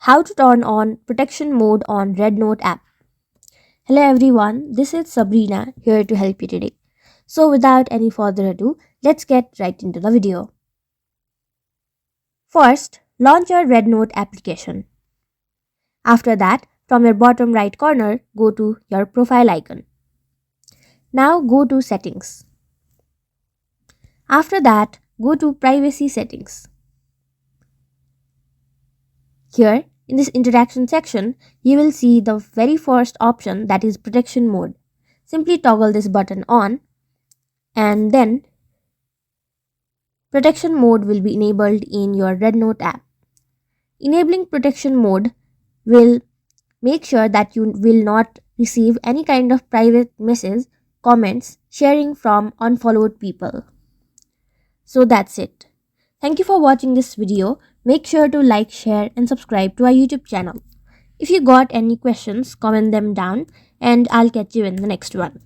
How to turn on protection mode on REDnote app. Hello everyone, this is Sabrina here to help you today. So without any further ado, let's get right into the video. First, launch your REDnote application. After that, from your bottom right corner, go to your profile icon. Now go to settings. After that, go to privacy settings. Here, in this interaction section, you will see the very first option, that is protection mode. Simply toggle this button on and then protection mode will be enabled in your REDnote app. Enabling protection mode will make sure that you will not receive any kind of private message, comments, sharing from unfollowed people. So that's it. Thank you for watching this video. Make sure to like, share and subscribe to our YouTube channel. If you got any questions, comment them down and I'll catch you in the next one.